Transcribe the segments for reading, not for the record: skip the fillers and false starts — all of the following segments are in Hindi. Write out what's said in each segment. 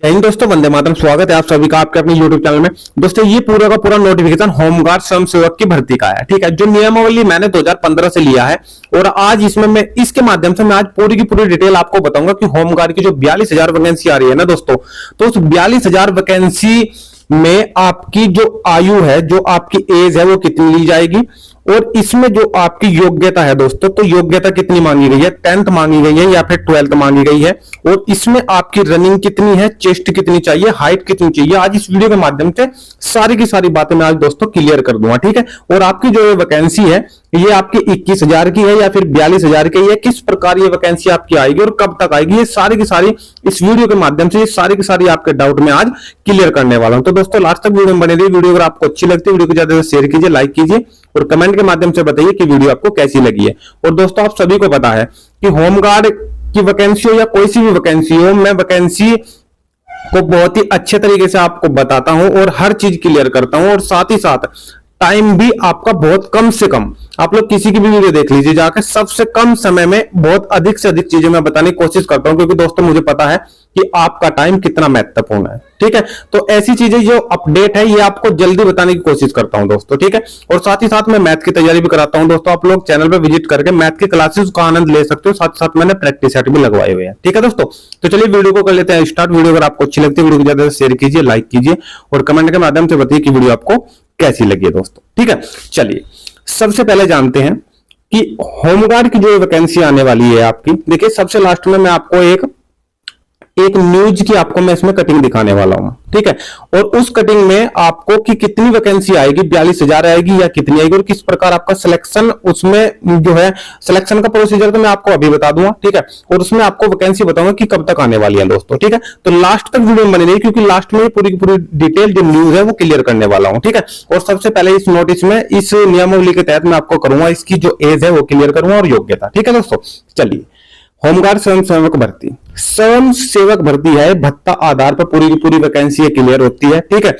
जय हिंद दोस्तों, वंदे मातरम। स्वागत है आप सभी का आपके अपने YouTube चैनल में। दोस्तों ये पूरा का पूरा नोटिफिकेशन होमगार्ड स्वयं सेवक की भर्ती का है। ठीक है, जो नियमावली मैंने 2015 से लिया है और आज इसमें मैं इसके माध्यम से मैं आज पूरी की पूरी डिटेल आपको बताऊंगा कि होमगार्ड की जो 42,000 वैकेंसी आ रही है ना दोस्तों, तो उस 42,000 वैकेंसी में आपकी जो आयु है, जो आपकी एज है, वो कितनी ली जाएगी और इसमें जो आपकी योग्यता है दोस्तों, तो योग्यता कितनी मांगी गई है, 10th मांगी गई है या फिर 12th मांगी गई है और इसमें आपकी रनिंग कितनी है, चेस्ट कितनी चाहिए, हाइट कितनी चाहिए। आज इस वीडियो के माध्यम से सारी की सारी बातें मैं आज दोस्तों क्लियर कर दूंगा। ठीक है, और आपकी जो वैकेंसी है ये आपकी 21,000 की है या फिर 42,000 की है, किस प्रकार ये वैकेंसी आपकी आएगी और कब तक आएगी, ये सारी की सारी इस वीडियो के माध्यम से ये सारी की सारी आपके डाउट में आज क्लियर करने वाला हूं। तो दोस्तों लास्ट तक वीडियो में बने रहिए। वीडियो अगर आपको अच्छी लगती है वीडियो को ज्यादा से शेयर कीजिए, लाइक कीजिए और कमेंट के माध्यम से बताइए कि वीडियो आपको कैसी लगी है। और दोस्तों आप सभी को पता है कि होमगार्ड की वैकेंसी हो या कोई सी भी वैकेंसी हो, मैं वैकेंसी को बहुत ही अच्छे तरीके से आपको बताता हूं और हर चीज क्लियर करता हूं और साथ ही साथ टाइम भी आपका बहुत कम से कम, आप लोग किसी की भी वीडियो देख लीजिए जाकर, सबसे कम समय में बहुत अधिक से अधिक चीजें मैं बताने की कोशिश करता हूं, क्योंकि दोस्तों मुझे पता है कि आपका टाइम कितना महत्वपूर्ण है। ठीक है, तो ऐसी चीजें जो अपडेट है ये आपको जल्दी बताने की कोशिश करता हूं दोस्तों। ठीक है, और साथ ही साथ मैं मैथ की तैयारी भी कराता हूं दोस्तों। आप लोग चैनल पर विजिट करके मैथ की क्लासेस का आनंद ले सकते हो, साथ साथ मैंने प्रैक्टिस सेट भी लगवाए हुए हैं। ठीक है दोस्तों, तो चलिए वीडियो को कर लेते हैं स्टार्ट। वीडियो अगर आपको अच्छी लगती है वीडियो को ज्यादा से शेयर कीजिए, लाइक कीजिए और कमेंट के माध्यम से बताइए कि वीडियो आपको कैसी लगी है दोस्तों। ठीक है, चलिए सबसे पहले जानते हैं कि होमगार्ड की जो वैकेंसी आने वाली है आपकी। देखिए सबसे लास्ट में मैं आपको एक न्यूज की आपको मैं इसमें कटिंग दिखाने वाला हूं। ठीक है, और उस कटिंग में आपको कि कितनी वैकेंसी आएगी, 42,000 आएगी या कितनी आएगी और किस प्रकार आपका सिलेक्शन, उसमें जो है सिलेक्शन का प्रोसीजर तो मैं आपको अभी बता दूंगा। ठीक है, और उसमें आपको वैकेंसी बताऊंगा कि कब तक आने वाली है दोस्तों। ठीक है, तो लास्ट तक वीडियो में बने रहिए, क्योंकि लास्ट में पूरी की पूरी डिटेल जो न्यूज है वो क्लियर करने वाला हूं। ठीक है, और सबसे पहले इस नोटिस में, इस नियमावली के तहत मैं आपको करूंगा इसकी जो एज है वो क्लियर करूंगा और योग्यता। ठीक है दोस्तों, चलिए होमगार्ड स्वयं सेवक भर्ती, स्वयं सेवक भर्ती है, भत्ता आधार पर पूरी की पूरी वैकेंसी क्लियर होती है। ठीक है,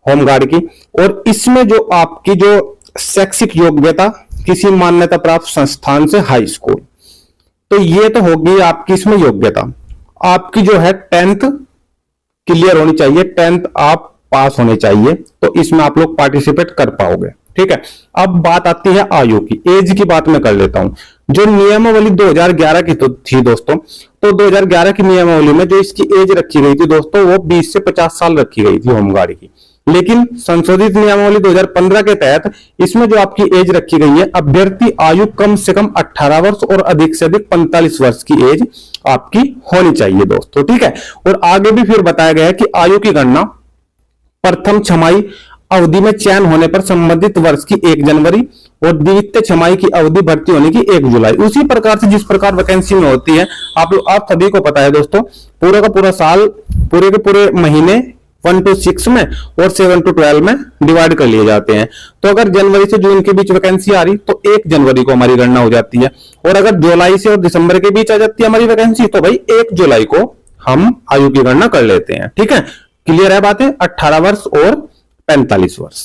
होमगार्ड की, और इसमें जो आपकी जो शैक्षिक योग्यता किसी मान्यता प्राप्त संस्थान से हाई स्कूल, तो ये तो होगी आपकी इसमें योग्यता। आपकी जो है 10th क्लियर होनी चाहिए, 10th आप पास होने चाहिए, तो इसमें आप लोग पार्टिसिपेट कर पाओगे। ठीक है, अब बात आती है आयु की, एज की बात मैं कर लेता हूं। जो नियमावली 2011 की तो थी दोस्तों, तो 2011 की नियमावली में जो इसकी एज रखी गई थी दोस्तों, वो 20 से 50 साल रखी गई थी होमगार्ड की। लेकिन संशोधित नियमावली 2015 के तहत इसमें जो आपकी एज रखी गई है, अभ्यर्थी आयु कम से कम 18 वर्ष और अधिक से अधिक 45 वर्ष की एज आपकी होनी चाहिए दोस्तों। ठीक है, और आगे भी फिर बताया गया है कि आयु की गणना प्रथम छमाई अवधि में चयन होने पर संबंधित वर्ष की 1 जनवरी और द्वितीय छमाई की अवधि भर्ती होने की 1 जुलाई, उसी प्रकार से जिस प्रकार वैकेंसी में होती है। आप सभी को पता है दोस्तों, पूरा का पूरा साल, पूरे के पूरे महीने 1 to 6 में और 7 to 12 में डिवाइड कर लिए जाते हैं। तो अगर जनवरी से जून के बीच वैकेंसी आ रही तो 1 जनवरी को हमारी गणना हो जाती है, और अगर जुलाई से और दिसंबर के बीच आ जाती है हमारी वैकेंसी, तो भाई 1 जुलाई को हम आयु की गणना कर लेते हैं। ठीक है, क्लियर है बातें, 18 वर्ष और 45 वर्ष।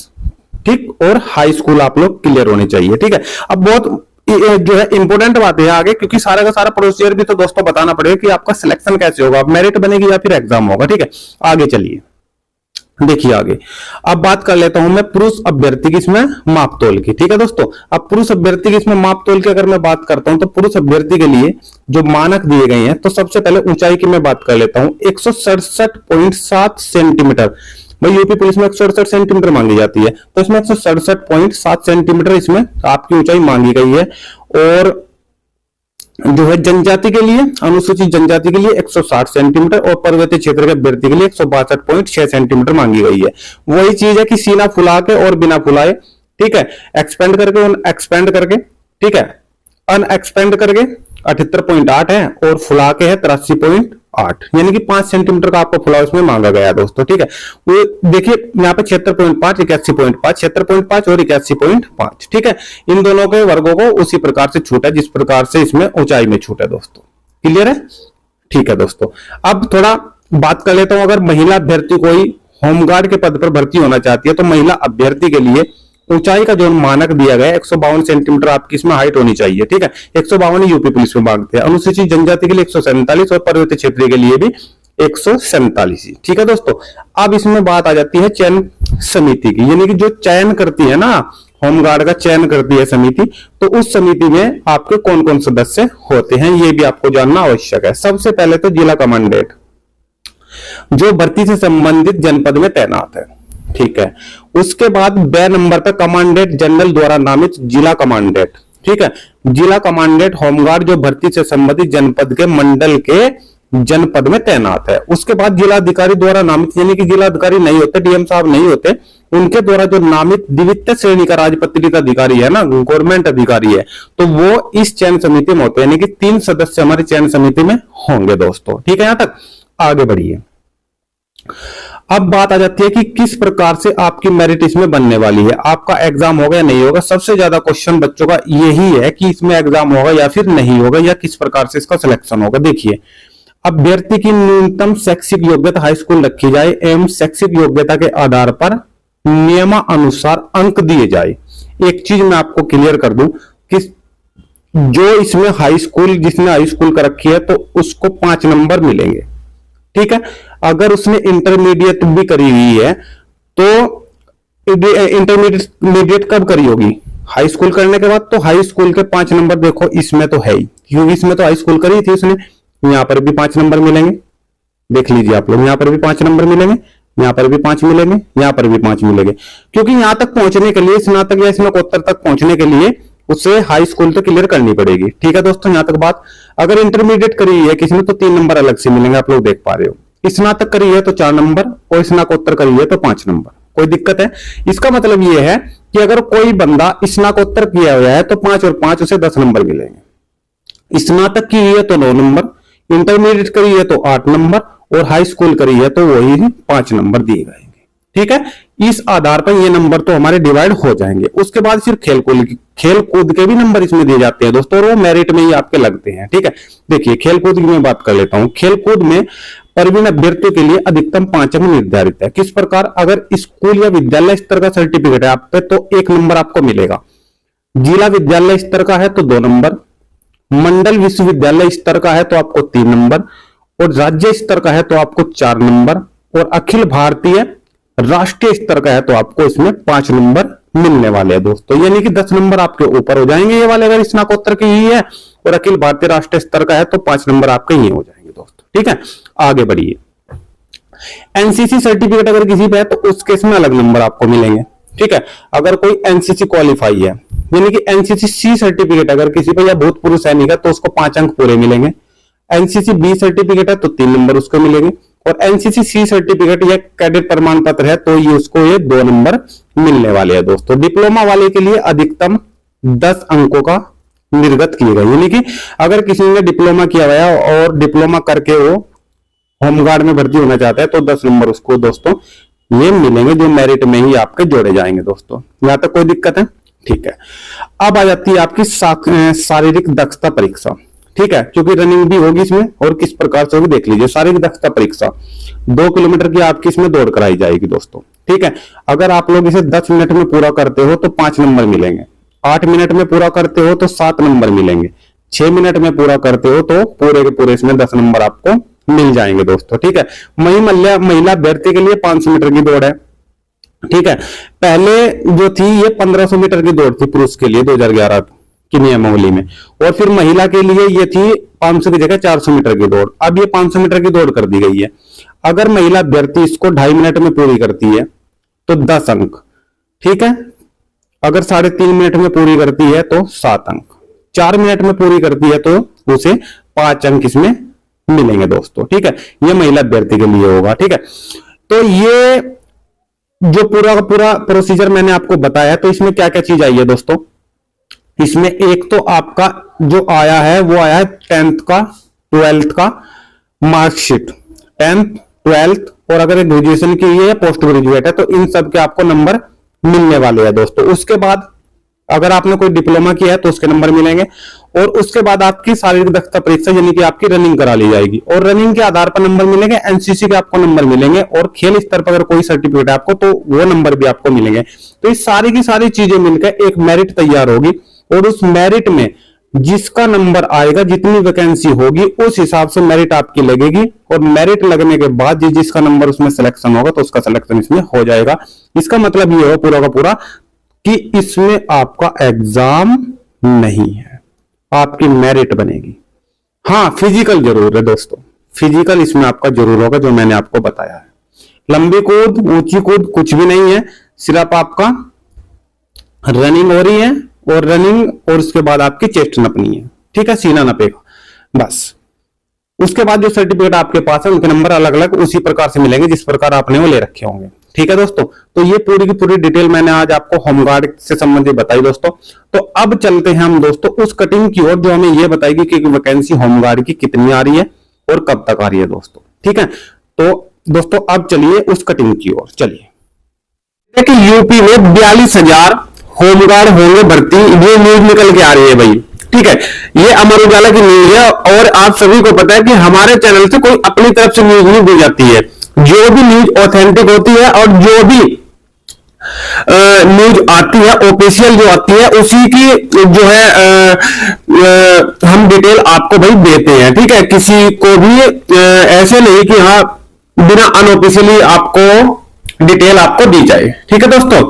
ठीक, और हाई स्कूल आप लोग क्लियर होनी चाहिए। ठीक है, अब बहुत जो है इंपॉर्टेंट बात है आगे, क्योंकि सारा का सारा प्रोसीजर भी तो दोस्तों बताना पड़ेगा कि आपका सिलेक्शन कैसे होगा, मेरिट बनेगी या फिर एग्जाम होगा। ठीक है, आगे चलिए देखिए आगे। अब बात कर लेता हूं मैं पुरुष अभ्यर्थी की इसमें मापतोल की। ठीक है दोस्तों, अब पुरुष अभ्यर्थी की इसमें मापतोल की अगर मैं बात करता हूं, तो पुरुष अभ्यर्थी के लिए जो मानक दिए गए हैं, तो सबसे पहले ऊंचाई की मैं बात कर लेता हूं, 167.7 सेंटीमीटर। भाई यूपी पुलिस में 168 सेंटीमीटर मांगी जाती है, तो इसमें 167.7 सेंटीमीटर इसमें आपकी ऊंचाई मांगी गई है। और जो है जनजाति के लिए, अनुसूचित जनजाति के लिए 160 सेंटीमीटर और पर्वतीय क्षेत्र के अभ्यर्थी के लिए 162.6 सेंटीमीटर मांगी गई है। वही चीज है कि सीना फुला के और बिना फुलाए, ठीक है, एक्सपेंड करके, एक्सपेंड करके, ठीक है, अनएक्सपेंड करके 78.8 है और फुला के है 83.8, यानी कि 5 सेंटीमीटर का आपको फुलाव इसमें मांगा गया है दोस्तों। ठीक है, वो देखिए यहाँ पे 76.5, 81.5, 76.5 और 81.5। ठीक है, इन दोनों के वर्गों को उसी प्रकार से छूट है जिस प्रकार से इसमें ऊंचाई में छूट है दोस्तों। क्लियर है? ठीक है दोस्तों, अब थोड़ा बात कर लेता हूं, अगर महिला अभ्यर्थी कोई होमगार्ड के पद पर भर्ती होना चाहती है, तो महिला अभ्यर्थी के लिए ऊंचाई का जो मानक दिया गया है 152 सेंटीमीटर आपकी इसमें हाइट होनी चाहिए। ठीक है, 152 यूपी पुलिस में मांगते हैं। अनुसूचित जनजाति के लिए 147 और पर्वतीय क्षेत्रीय के लिए भी 147। ठीक है दोस्तों, अब इसमें बात आ जाती है चयन समिति की, यानी कि जो चयन करती है ना, होमगार्ड का चयन करती है समिति, तो उस समिति में आपके कौन कौन सदस्य होते हैं ये भी आपको जानना आवश्यक है। सबसे पहले तो जिला कमांडेंट, जो भर्ती से संबंधित जनपद में तैनात है। ठीक है, उसके बाद ब नंबर पे कमांडेंट जनरल द्वारा नामित जिला कमांडेंट। ठीक है, जिला कमांडेंट होमगार्ड जो भर्ती से संबंधित जनपद के मंडल के जनपद में तैनात है। उसके बाद जिलाधिकारी द्वारा नामित, यानी कि जिलाधिकारी नहीं होते, डीएम साहब नहीं होते, उनके द्वारा जो नामित द्वितीय श्रेणी का राजपत्रित अधिकारी है ना, गवर्नमेंट अधिकारी है, तो वो इस चयन समिति में होते हैं, यानी कि 3 सदस्य हमारी चयन समिति में होंगे दोस्तों। ठीक है, यहां तक आगे बढ़िए। अब बात आ जाती है कि किस प्रकार से आपकी मेरिट इसमें बनने वाली है, आपका एग्जाम होगा या नहीं होगा। सबसे ज्यादा क्वेश्चन बच्चों का यही है कि इसमें एग्जाम होगा या फिर नहीं होगा, या किस प्रकार से इसका सिलेक्शन होगा। देखिए, अभ्यर्थी की न्यूनतम शैक्षिक योग्यता हाई स्कूल रखी जाए एवं शैक्षिक योग्यता के आधार पर नियमानुसार अंक दिए जाए। एक चीज मैं आपको क्लियर कर दूं कि जो इसमें हाई स्कूल, जिसने हाई स्कूल कर रखी है तो उसको 5 नंबर मिलेंगे। ठीक है, अगर उसने इंटरमीडिएट भी करी हुई है तो इंटरमीडिएट कब करी होगी, हाई स्कूल करने के बाद, तो हाई स्कूल के 5 नंबर देखो इसमें तो है ही, क्योंकि इसमें तो हाई स्कूल करी थी उसने। यहां पर भी 5 नंबर मिलेंगे, देख लीजिए आप लोग, यहां पर भी 5 नंबर मिलेंगे, यहां पर भी 5 मिलेंगे, यहां पर भी 5 मिलेंगे, क्योंकि यहां तक पहुंचने के लिए, स्नातक या स्नातकोत्तर तक पहुंचने के लिए उसे हाई स्कूल तो क्लियर करनी पड़ेगी। ठीक है दोस्तों, यहां तक बात। अगर इंटरमीडिएट करी है किसी ने तो 3 नंबर अलग से मिलेंगे, आप लोग देख पा रहे हो। स्नातक करी है तो 4 नंबर, और स्नातकोत्तर करी है तो 5 नंबर। कोई दिक्कत है? इसका मतलब यह है कि अगर कोई बंदा स्नातकोत्तर किया हुआ है तो 5 और 5 उसे 10 नंबर मिलेंगे। स्नातक की है तो 9 नंबर, इंटरमीडिएट करी है तो 8 नंबर, और हाई स्कूल करी है तो वही 5 नंबर दिए जाएंगे। ठीक है, इस आधार पर ये नंबर तो हमारे डिवाइड हो जाएंगे। उसके बाद फिर खेल कूद के भी नंबर इसमें दिए जाते हैं दोस्तों, और वो मेरिट में ही आपके लगते हैं। ठीक है, देखिए खेल कूद की मैं बात कर लेता हूं। खेल कूद में प्रवीण अभ्यर्थियों के लिए अधिकतम 5 अंक निर्धारित है। किस प्रकार, अगर स्कूल या विद्यालय स्तर का सर्टिफिकेट है आप पे तो 1 नंबर आपको मिलेगा, जिला विद्यालय स्तर का है तो 2 नंबर, मंडल विश्वविद्यालय स्तर का है तो आपको 3 नंबर, और राज्य स्तर का है तो आपको 4 नंबर, और अखिल भारतीय राष्ट्रीय स्तर का है तो आपको इसमें 5 नंबर मिलने वाले हैं दोस्तों। यानी कि 10 नंबर आपके ऊपर हो जाएंगे ये वाले, अगर स्नातकोत्तर की ही है, और अखिल भारतीय राष्ट्रीय स्तर का है तो 5 नंबर आपके ही हो जाएंगे दोस्तों। ठीक है, आगे बढ़िए। एनसीसी सर्टिफिकेट अगर किसी पे है तो उस केस में अलग नंबर आपको मिलेंगे। ठीक है, अगर कोई एनसीसी क्वालिफाई है, यानी कि एनसीसी सी सर्टिफिकेट अगर किसी पे या भूतपूर्व सैनिक है तो उसको 5 अंक पूरे मिलेंगे। एनसीसी बी सर्टिफिकेट है तो 3 नंबर उसको मिलेंगे, और एनसीसी सी सर्टिफिकेट या कैडेट प्रमाण पत्र है तो ये उसको ये 2 नंबर मिलने वाले हैं दोस्तों। डिप्लोमा वाले के लिए अधिकतम 10 अंकों का निर्गत किए गए, यानी कि अगर किसी ने डिप्लोमा किया हुआ है और डिप्लोमा करके वो होमगार्ड में भर्ती होना चाहता है तो 10 नंबर उसको दोस्तों ये मिलेंगे, जो मेरिट में ही आपके जोड़े जाएंगे दोस्तों। यहां तक कोई दिक्कत है? ठीक है, अब आ जाती है आपकी शारीरिक दक्षता परीक्षा। ठीक है, क्योंकि रनिंग भी होगी इसमें, और किस प्रकार से होगी देख लीजिए। शारीरिक दक्षता परीक्षा 2 किलोमीटर की आपकी इसमें दौड़ कराई जाएगी दोस्तों। ठीक है, अगर आप लोग इसे 10 मिनट में पूरा करते हो तो 5 नंबर मिलेंगे, 8 मिनट में पूरा करते हो तो 7 नंबर मिलेंगे, 6 मिनट में पूरा करते हो तो पूरे के पूरे इसमें 10 नंबर आपको मिल जाएंगे दोस्तों। ठीक है, महिला अभ्यर्थी के लिए 500 मीटर की दौड़ है। ठीक है, पहले जो थी ये 1500 मीटर की दौड़ थी पुरुष के लिए 2011 की नियमावली में, और फिर महिला के लिए ये थी 500 की जगह 400 मीटर की दौड़। अब ये 500 मीटर की दौड़ कर दी गई है। अगर महिला अभ्यर्थी इसको 2.5 मिनट में पूरी करती है तो 10 अंक। ठीक है, अगर 3.5 मिनट में पूरी करती है तो 7 अंक, 4 मिनट में पूरी करती है तो उसे 5 अंक इसमें मिलेंगे दोस्तों। ठीक है, ये महिला अभ्यर्थी के लिए होगा। ठीक है, तो ये जो पूरा का पूरा प्रोसीजर मैंने आपको बताया, तो इसमें क्या क्या चीज आई है दोस्तों। इसमें एक तो आपका जो आया है वो आया है 10th का 12th का मार्कशीट, 10th 12th, और अगर ग्रेजुएशन की है या पोस्ट ग्रेजुएट है तो इन सब के आपको नंबर मिलने वाले हैं दोस्तों। उसके बाद अगर आपने कोई डिप्लोमा किया है तो उसके नंबर मिलेंगे, और उसके बाद आपकी शारीरिक दक्षता परीक्षा यानी कि आपकी रनिंग करा ली जाएगी, और रनिंग के आधार पर नंबर मिलेंगे। एनसीसी के आपको नंबर मिलेंगे, और खेल स्तर पर अगर कोई सर्टिफिकेट है आपको तो वो नंबर भी आपको मिलेंगे। तो इस सारी की सारी चीजें मिलकर एक मेरिट तैयार होगी, और उस मेरिट में जिसका नंबर आएगा, जितनी वैकेंसी होगी उस हिसाब से मेरिट आपकी लगेगी, और मेरिट लगने के बाद जिसका नंबर उसमें सिलेक्शन होगा तो उसका सिलेक्शन इसमें हो जाएगा। इसका मतलब ये हो पूरा का पूरा कि इसमें आपका एग्जाम नहीं है, आपकी मेरिट बनेगी। हाँ, फिजिकल जरूर है दोस्तों, फिजिकल इसमें आपका जरूर होगा, जो मैंने आपको बताया है। लंबी कूद, ऊंची कूद कुछ भी नहीं है, सिर्फ आपका रनिंग हो रही है, और रनिंग और उसके बाद आपकी चेस्ट नपनी है, ठीक है, सीना नपेगा बस। उसके बाद जो सर्टिफिकेट आपके पास है उनके नंबर अलग अलग उसी प्रकार से मिलेंगे जिस प्रकार आपने वो ले रखे होंगे, ठीक है दोस्तों। तो ये पूरी की पूरी डिटेल मैंने आज आपको होमगार्ड से संबंधित बताई दोस्तों। तो अब चलते हैं हम दोस्तों उस कटिंग की ओर जो हमें ये बताएगी कि वैकेंसी होमगार्ड की कितनी आ रही है और कब तक आ रही है दोस्तों, ठीक है। तो दोस्तों अब चलिए उस कटिंग की ओर चलिए। देखिए यूपी में 42,000 होमगार्ड होंगे भर्ती, ये न्यूज निकल के आ रही है भाई, ठीक है। ये अमर उजाला की न्यूज है, और आप सभी को पता है कि हमारे चैनल से कोई अपनी तरफ से न्यूज नहीं दी जाती है। जो भी न्यूज ऑथेंटिक होती है और जो भी न्यूज आती है ऑफिशियल जो आती है उसी की जो है हम डिटेल आपको भाई देते हैं, ठीक है। किसी को भी ऐसे नहीं कि हाँ बिना अनऑफिशियली आपको डिटेल आपको दी जाए, ठीक है दोस्तों।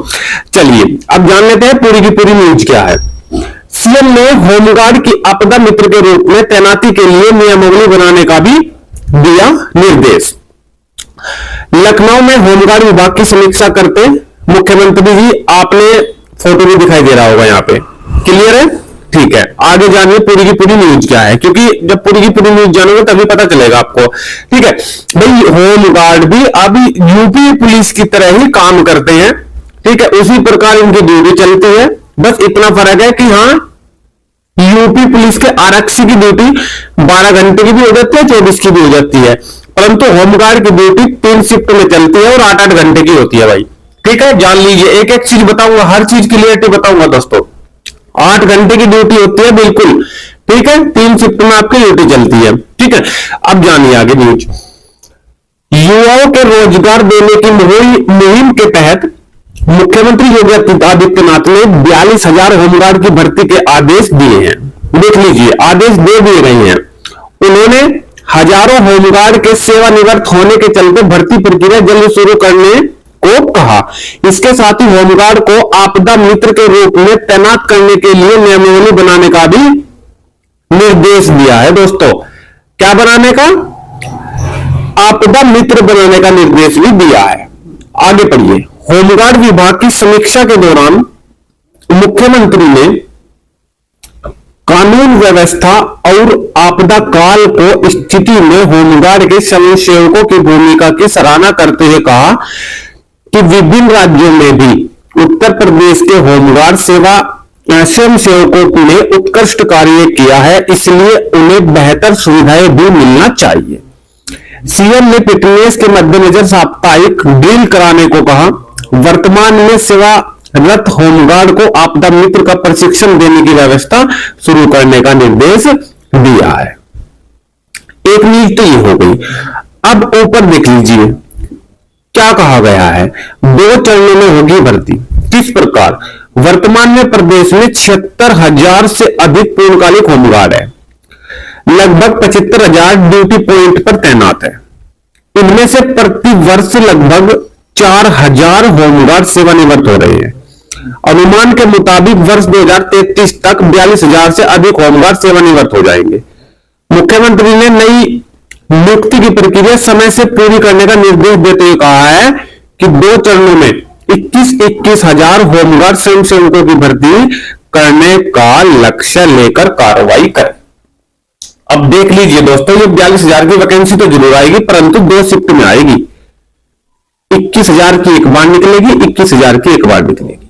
चलिए अब जान लेते हैं पूरी की पूरी न्यूज क्या है। सीएम ने होमगार्ड की आपदा मित्र के रूप में तैनाती के लिए नियमावली बनाने का भी दिया निर्देश। लखनऊ में होमगार्ड विभाग की समीक्षा करते मुख्यमंत्री जी, आपने फोटो भी दिखाई दे रहा होगा यहाँ पे, क्लियर है, ठीक है। आगे जानिए पूरी की पूरी न्यूज क्या है, क्योंकि जब पूरी की पूरी न्यूज जानोगे तभी पता चलेगा आपको, ठीक है भाई। होमगार्ड भी अब यूपी पुलिस की तरह ही काम करते हैं, ठीक है, उसी प्रकार इनकी ड्यूटी चलती है। बस इतना फर्क है कि हाँ यूपी पुलिस के आरक्षी की ड्यूटी 12 घंटे की भी हो जाती है, 24 की भी हो जाती है, परंतु होमगार्ड की ड्यूटी 3 शिफ्ट में चलती है और 8-8 घंटे की होती है भाई, ठीक है। जान लीजिए, एक एक चीज बताऊंगा, हर चीज क्लियरिटी बताऊंगा दोस्तों। 8 घंटे की ड्यूटी होती है बिल्कुल, ठीक है, 3 शिफ्ट में आपकी ड्यूटी चलती है, ठीक है। अब जानिए आगे न्यूज। युवाओं के रोजगार देने की मुहिम के तहत मुख्यमंत्री योगी आदित्यनाथ ने 42,000 होमगार्ड की भर्ती के आदेश दिए हैं। देख लीजिए, आदेश दे दिए गए हैं। उन्होंने हजारों होमगार्ड के सेवानिवृत्त होने के चलते भर्ती प्रक्रिया जल्द शुरू करने को कहा। इसके साथ ही होमगार्ड को आपदा मित्र के रूप में तैनात करने के लिए नियमावली बनाने का भी निर्देश दिया है दोस्तों। क्या बनाने का? आपदा मित्र बनाने का निर्देश भी दिया है। आगे पढ़िए। होमगार्ड विभाग की समीक्षा के दौरान मुख्यमंत्री ने कानून व्यवस्था और आपदा काल को स्थिति में होमगार्ड के स्वयंसेवकों की भूमिका की सराहना करते हुए कहा कि विभिन्न राज्यों में भी उत्तर प्रदेश के होमगार्ड स्वयंसेवकों ने उत्कृष्ट कार्य किया है, इसलिए उन्हें बेहतर सुविधाएं भी मिलना चाहिए। सीएम ने फिटनेस के मद्देनजर साप्ताहिक ड्रिल कराने को कहा। वर्तमान में सेवारत होमगार्ड को आपदा मित्र का प्रशिक्षण देने की व्यवस्था शुरू करने का निर्देश दिया है। एक न्यूज तो ये हो गई। अब ऊपर देख लीजिए क्या कहा गया है। 2 चरणों में होगी भर्ती। किस प्रकार? वर्तमान में प्रदेश में 76,000 से अधिक पूर्णकालिक होमगार्ड है। लगभग 75,000 ड्यूटी पॉइंट पर तैनात है। इनमें से प्रति वर्ष लगभग 4,000 होमगार्ड सेवानिवृत्त हो रहे हैं। अनुमान के मुताबिक वर्ष 2033 तक 42,000 से अधिक होमगार्ड सेवानिवृत्त हो जाएंगे। मुख्यमंत्री ने नई नियुक्ति की प्रक्रिया समय से पूरी करने का निर्देश देते हुए कहा है कि 2 चरणों में 21,000 होमगार्ड स्वयंसेवकों की भर्ती करने का लक्ष्य लेकर कार्रवाई करें। अब देख लीजिए दोस्तों, ये 42,000 की वैकेंसी तो जरूर आएगी, परंतु 2 शिफ्ट में आएगी। 21,000 की एक बार निकलेगी, 21,000 की एक बार निकलेगी,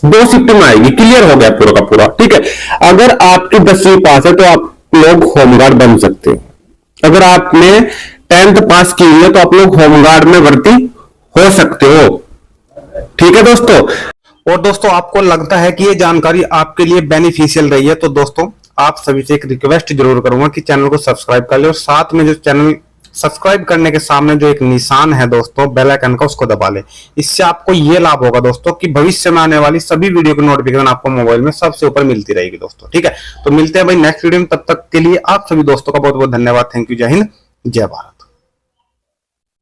2 शिफ्ट में आएगी। क्लियर हो गया पूरा का पूरा, ठीक है। अगर आपकी 10वीं पास है तो आप लोग होमगार्ड बन सकते हो। अगर आपने 10th पास की है तो आप लोग होमगार्ड में भर्ती हो सकते हो, ठीक है दोस्तों। और दोस्तों आपको लगता है कि ये जानकारी आपके लिए बेनिफिशियल रही है तो दोस्तों आप सभी से एक रिक्वेस्ट जरूर करूंगा कि चैनल को सब्सक्राइब कर ले और साथ में जो चैनल सब्सक्राइब करने के सामने जो एक निशान है दोस्तों बेल आइकन का, उसको दबा ले। इससे आपको ये लाभ होगा दोस्तों कि भविष्य में आने वाली सभी वीडियो की नोटिफिकेशन आपको मोबाइल में सबसे ऊपर मिलती रहेगी दोस्तों। ठीक है, तो मिलते हैं भाई नेक्स्ट वीडियो में, तब तक के लिए आप सभी दोस्तों का बहुत बहुत धन्यवाद। थैंक यू, जय हिंद, जय भारत।